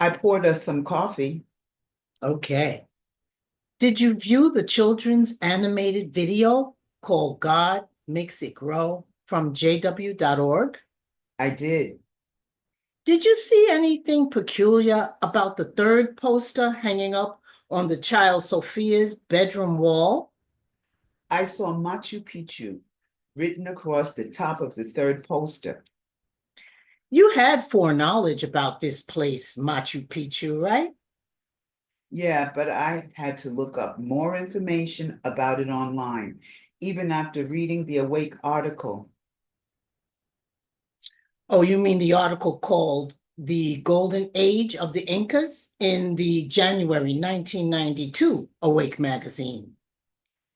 I poured us some coffee. Okay. Did you view the children's animated video called God Makes It Grow from jw.org? I did. Did you see anything peculiar about the third poster hanging up on the child Sophia's bedroom wall? I saw Machu Picchu written across the top of the third poster. You had foreknowledge about this place, Machu Picchu, right? Yeah, but I had to look up more information about it online, even after reading the Awake article. Oh, you mean the article called The Golden Age of the Incas in the January 1992 Awake magazine?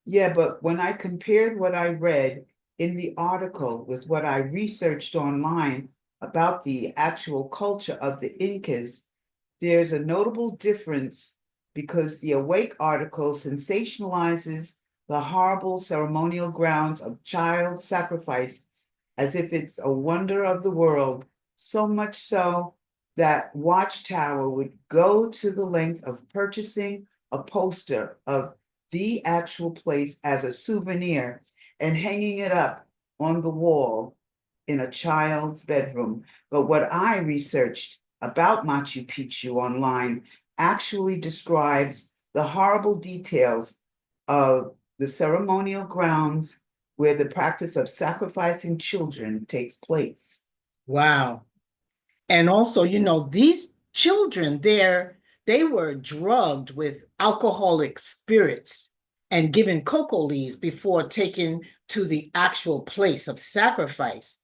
Yeah, but when I compared what I read in the article with what I researched online about the actual culture of the Incas, there's a notable difference because the Awake article sensationalizes the horrible ceremonial grounds of child sacrifice as if it's a wonder of the world, so much so that Watchtower would go to the length of purchasing a poster of the actual place as a souvenir and hanging it up on the wall in a child's bedroom. But what I researched about Machu Picchu online actually describes the horrible details of the ceremonial grounds where the practice of sacrificing children takes place. Wow. And also, these children there, they were drugged with alcoholic spirits and given cocoa leaves before taken to the actual place of sacrifice.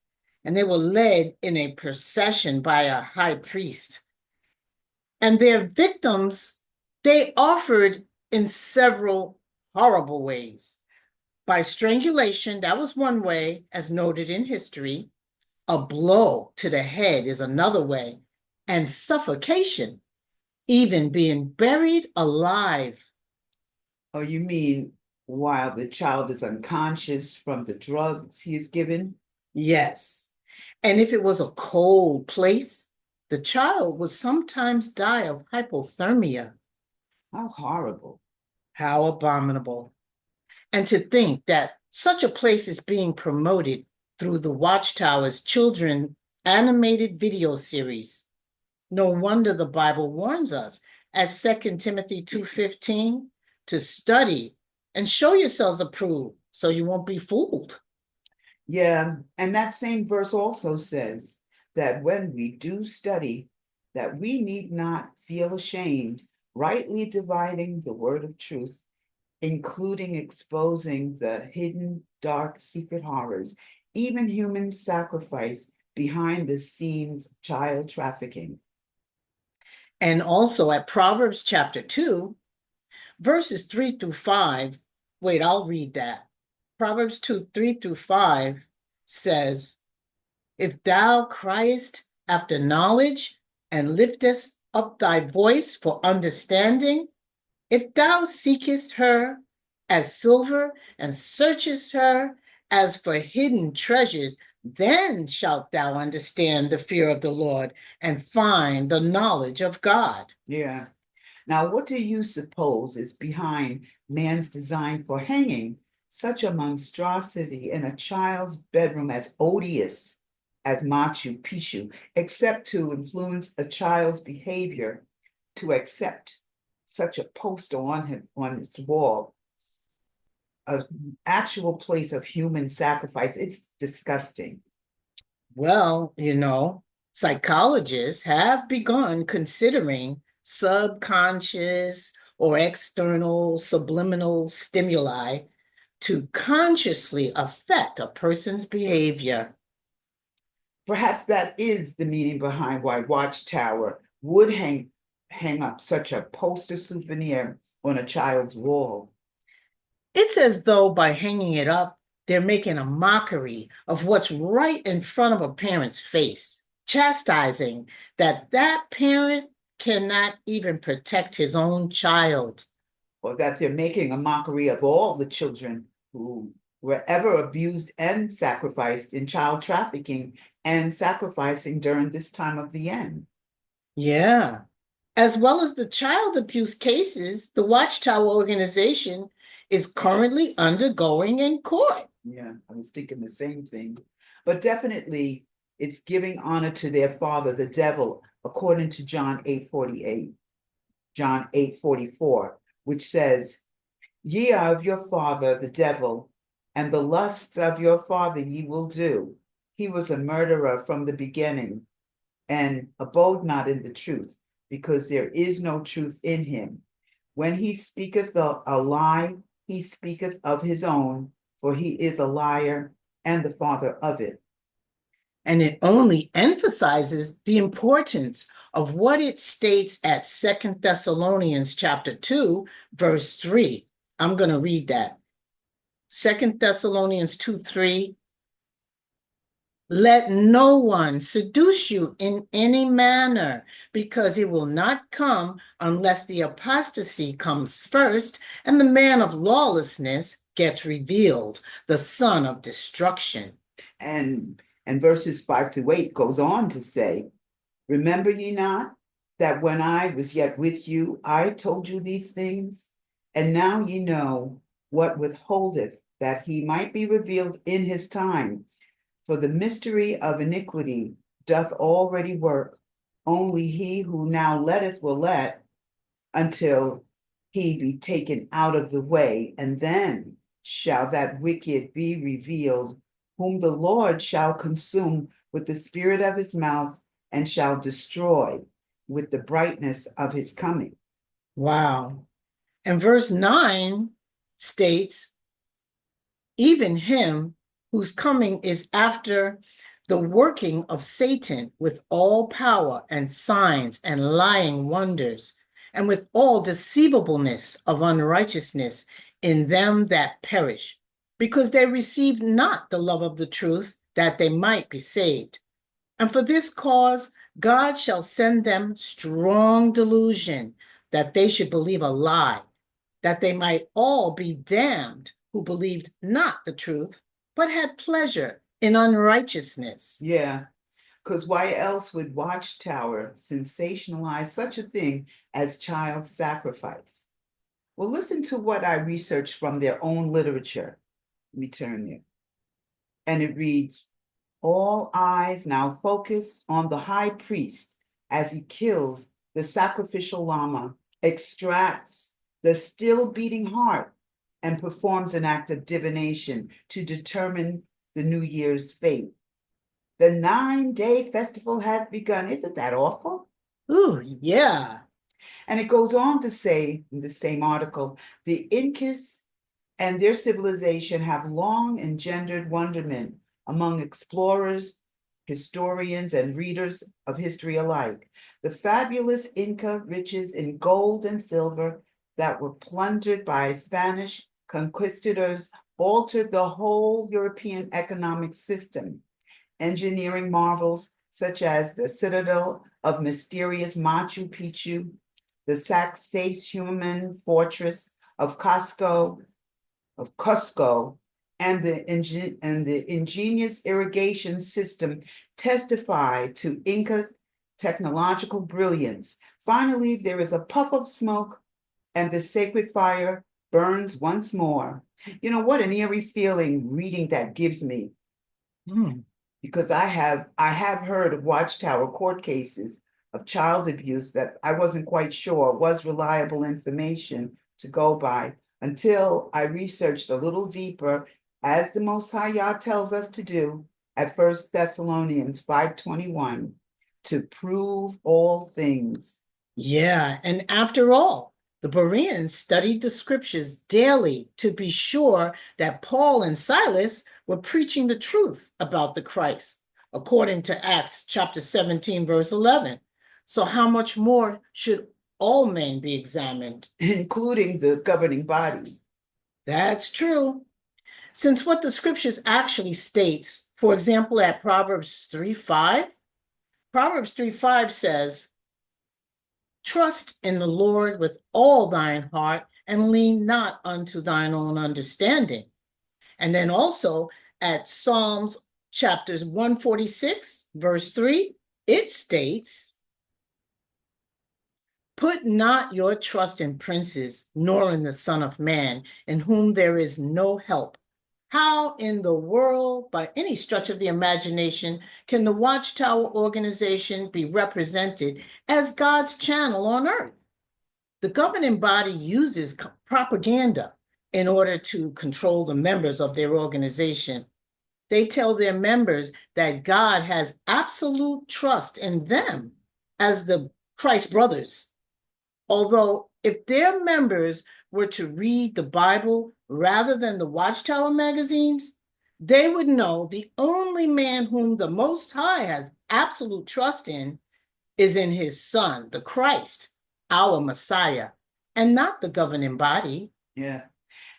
And they were led in a procession by a high priest. And their victims, they offered in several horrible ways. By strangulation, that was one way, as noted in history. A blow to the head is another way, and suffocation, even being buried alive. Or you mean while the child is unconscious from the drugs he is given? Yes. And if it was a cold place, the child would sometimes die of hypothermia. How horrible. How abominable. And to think that such a place is being promoted through the Watchtower's children animated video series. No wonder the Bible warns us, as 2 Timothy 2:15, to study and show yourselves approved so you won't be fooled. Yeah, and that same verse also says that when we do study, that we need not feel ashamed, rightly dividing the word of truth, including exposing the hidden, dark, secret horrors, even human sacrifice behind the scenes child trafficking. And also at Proverbs chapter 2, verses 3 through 5. Wait, I'll read that. Proverbs 2, 3 through 5 says, If thou criest after knowledge and liftest up thy voice for understanding, if thou seekest her as silver and searchest her as for hidden treasures, then shalt thou understand the fear of the Lord and find the knowledge of God. Yeah. Now, what do you suppose is behind man's design for hanging such a monstrosity in a child's bedroom as odious as Machu Picchu, except to influence a child's behavior to accept such a poster on its wall, an actual place of human sacrifice? It's disgusting. Well, psychologists have begun considering subconscious or external subliminal stimuli to consciously affect a person's behavior. Perhaps that is the meaning behind why Watchtower would hang up such a poster souvenir on a child's wall. It's as though by hanging it up, they're making a mockery of what's right in front of a parent's face, chastising that parent cannot even protect his own child. Or that they're making a mockery of all the children who were ever abused and sacrificed in child trafficking and sacrificing during this time of the end. Yeah. As well as the child abuse cases, the Watchtower organization is currently undergoing in court. Yeah, I was thinking the same thing. But definitely it's giving honor to their father, the devil, according to John 8:48, John 8:44, which says, Ye are of your father, the devil, and the lusts of your father ye will do. He was a murderer from the beginning, and abode not in the truth, because there is no truth in him. When he speaketh a lie, he speaketh of his own, for he is a liar and the father of it. And it only emphasizes the importance of what it states at 2 Thessalonians chapter 2, verse 3. I'm going to read that. 2 Thessalonians 2:3. Let no one seduce you in any manner, because it will not come unless the apostasy comes first and the man of lawlessness gets revealed, the son of destruction. And verses 5-8 goes on to say, Remember ye not that when I was yet with you, I told you these things? And now ye know what withholdeth, that he might be revealed in his time. For the mystery of iniquity doth already work. Only he who now letteth will let until he be taken out of the way, and then shall that wicked be revealed, whom the Lord shall consume with the spirit of his mouth, and shall destroy with the brightness of his coming. Wow. And verse 9 states, even him whose coming is after the working of Satan with all power and signs and lying wonders, and with all deceivableness of unrighteousness in them that perish, because they received not the love of the truth, that they might be saved. And for this cause God shall send them strong delusion, that they should believe a lie, that they might all be damned who believed not the truth, but had pleasure in unrighteousness. Yeah, because why else would Watchtower sensationalize such a thing as child sacrifice? Well, listen to what I researched from their own literature. Let me turn there. And it reads, All eyes now focus on the high priest as he kills the sacrificial llama, extracts the still beating heart, and performs an act of divination to determine the New Year's fate. The 9-day festival has begun. Isn't that awful? Ooh, yeah. And it goes on to say in the same article, the Incas and their civilization have long engendered wonderment among explorers, historians, and readers of history alike. The fabulous Inca riches in gold and silver that were plundered by Spanish conquistadors altered the whole European economic system. Engineering marvels such as the citadel of mysterious Machu Picchu, the Sacsayhuaman fortress of Cusco, and the ingenious irrigation system testify to Inca technological brilliance. Finally, there is a puff of smoke, and the sacred fire burns once more. You know what an eerie feeling reading that gives me, because I have heard of Watchtower court cases of child abuse that I wasn't quite sure was reliable information to go by until I researched a little deeper, as the Most High Yah tells us to do at 1 Thessalonians 5:21, to prove all things. Yeah, and after all, the Bereans studied the scriptures daily to be sure that Paul and Silas were preaching the truth about the Christ, according to Acts chapter 17, verse 11. So how much more should all men be examined? Including the governing body. That's true. Since what the scriptures actually states, for example, at Proverbs 3:5, Proverbs 3:5 says, trust in the Lord with all thine heart and lean not unto thine own understanding. And then also at Psalms chapters 146, verse 3, it states, Put not your trust in princes, nor in the Son of Man, in whom there is no help. How in the world, by any stretch of the imagination, can the Watchtower organization be represented as God's channel on earth? The governing body uses propaganda in order to control the members of their organization. They tell their members that God has absolute trust in them as the Christ brothers. Although, if their members were to read the Bible rather than the Watchtower magazines, they would know the only man whom the Most High has absolute trust in is in his Son, the Christ, our Messiah, and not the governing body. Yeah.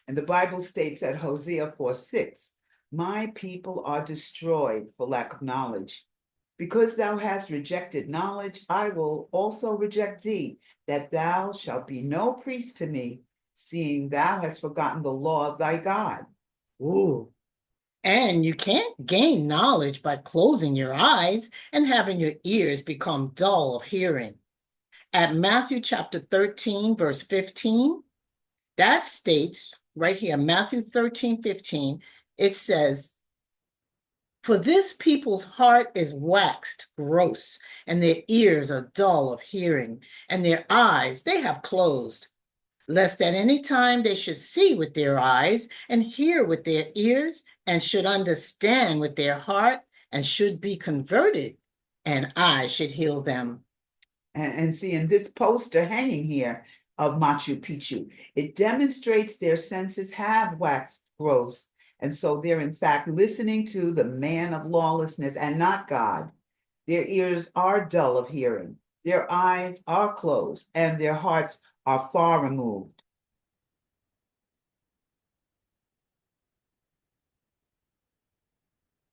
And the Bible states at Hosea 4:6, my people are destroyed for lack of knowledge. Because thou hast rejected knowledge, I will also reject thee, that thou shalt be no priest to me, seeing thou hast forgotten the law of thy God. Ooh. And you can't gain knowledge by closing your eyes and having your ears become dull of hearing. At Matthew chapter 13, verse 15, that states right here, Matthew 13:15, it says, for this people's heart is waxed gross, and their ears are dull of hearing, and their eyes they have closed, lest at any time they should see with their eyes, and hear with their ears, and should understand with their heart, and should be converted, and I should heal them. And see, in this poster hanging here of Machu Picchu, it demonstrates their senses have waxed gross. And so they're in fact listening to the man of lawlessness and not God. Their ears are dull of hearing, their eyes are closed, and their hearts are far removed.